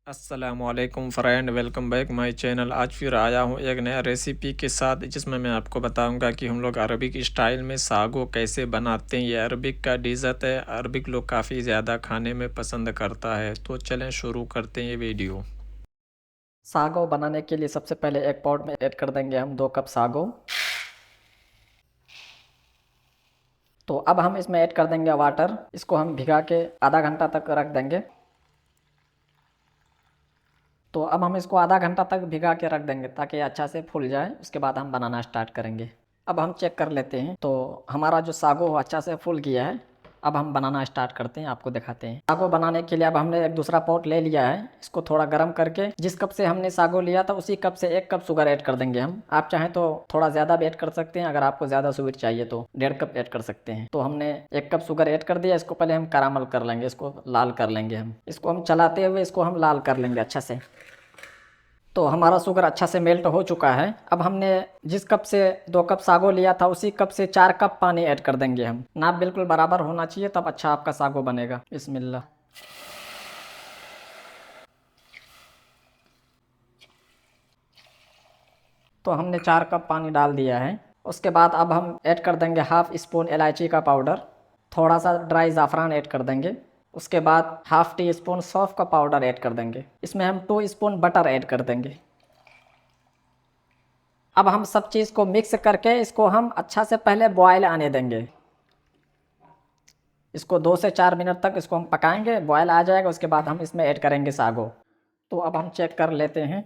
अस्सलामुअलैकुम friend, welcome back my channel. आज फिर आया हूँ एक नया रेसिपी के साथ, जिसमें मैं आपको बताऊंगा कि हम लोग अरबिक स्टाइल में सागो कैसे बनाते हैं। ये अरबिक का डिज़र्ट है। अरबिक लोग काफ़ी ज़्यादा खाने में पसंद करता है। तो चलें शुरू करते हैं ये वीडियो। सागो बनाने के लिए सबसे पहले एक पॉट में ऐड कर देंगे हम 2 कप सागो। तो अब हम इसमें ऐड कर देंगे वाटर। इसको हम भिगा के आधा घंटा तक रख देंगे। तो अब हम इसको आधा घंटा तक भिगा के रख देंगे ताकि अच्छा से फूल जाए। उसके बाद हम बनाना स्टार्ट करेंगे। अब हम चेक कर लेते हैं। तो हमारा जो सागो अच्छा से फूल गया है। अब हम बनाना स्टार्ट करते हैं, आपको दिखाते हैं। सागो बनाने के लिए अब हमने एक दूसरा पॉट ले लिया है। इसको थोड़ा गर्म करके जिस कप से हमने सागो लिया था उसी कप से 1 कप शुगर ऐड कर देंगे हम। आप चाहें तो थोड़ा ज़्यादा भी ऐड कर सकते हैं। अगर आपको ज़्यादा स्वीट चाहिए तो 1.5 कप ऐड कर सकते हैं। तो हमने 1 कप शुगर ऐड कर दिया। इसको पहले हम कारामल कर लेंगे, इसको लाल कर लेंगे हम। इसको हम चलाते हुए इसको हम लाल कर लेंगे अच्छा से। तो हमारा शुगर अच्छा से मेल्ट हो चुका है। अब हमने जिस कप से 2 कप सागो लिया था उसी कप से 4 कप पानी ऐड कर देंगे हम। नाप बिल्कुल बराबर होना चाहिए, तब अच्छा आपका सागो बनेगा। बिस्मिल्लाह। तो हमने 4 कप पानी डाल दिया है। उसके बाद अब हम ऐड कर देंगे हाफ स्पून इलायची का पाउडर। थोड़ा सा ड्राई ज़ाफ़रान ऐड कर देंगे। उसके बाद हाफ टी स्पून सौंफ का पाउडर ऐड कर देंगे। इसमें हम 2 स्पून बटर ऐड कर देंगे। अब हम सब चीज़ को मिक्स करके इसको हम अच्छा से पहले बॉयल आने देंगे। इसको 2 से 4 मिनट तक इसको हम पकाएंगे। बॉयल आ जाएगा, उसके बाद हम इसमें ऐड करेंगे सागो। तो अब हम चेक कर लेते हैं।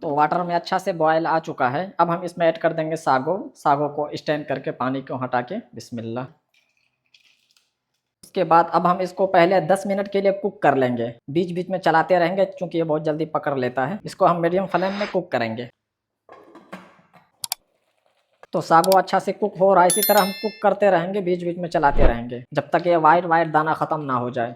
तो वाटर में अच्छा से बॉयल आ चुका है। अब हम इसमें ऐड कर देंगे सागो। सागो को स्टैंड करके पानी को हटा के बिस्मिल्लाह। उसके बाद अब हम इसको पहले 10 मिनट के लिए कुक कर लेंगे। बीच बीच में चलाते रहेंगे क्योंकि ये बहुत जल्दी पकड़ लेता है। इसको हम मीडियम फ्लेम में कुक करेंगे। तो सागो अच्छा से कुक हो रहा है। इसी तरह हम कुक करते रहेंगे, बीच बीच में चलाते रहेंगे जब तक ये वाइट वाइट दाना ख़त्म ना हो जाए।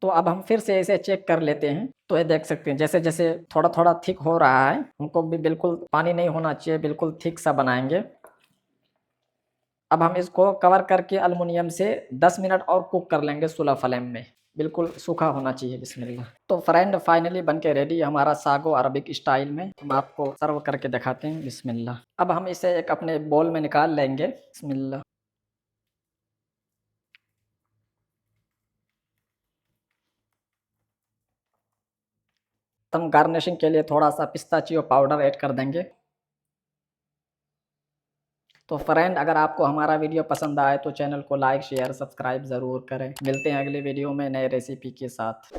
तो अब हम फिर से इसे चेक कर लेते हैं। तो ये देख सकते हैं जैसे जैसे थोड़ा थोड़ा थिक हो रहा है। हमको भी बिल्कुल पानी नहीं होना चाहिए, बिल्कुल थिक सा बनाएंगे। अब हम इसको कवर करके अल्मुनियम से 10 मिनट और कुक कर लेंगे स्लो फ्लेम में। बिल्कुल सूखा होना चाहिए। बिस्मिल्लाह। तो फ्रेंड फाइनली बनके रेडी हमारा सागो अरबिक स्टाइल में। हम आपको सर्व करके दिखाते हैं। बिस्मिल्लाह। अब हम इसे एक अपने बोल में निकाल लेंगे। बिस्मिल्लाह। हम गार्निशिंग के लिए थोड़ा सा पिस्ताचियो पाउडर ऐड कर देंगे। तो फ्रेंड अगर आपको हमारा वीडियो पसंद आए तो चैनल को लाइक शेयर सब्सक्राइब ज़रूर करें। मिलते हैं अगले वीडियो में नए रेसिपी के साथ।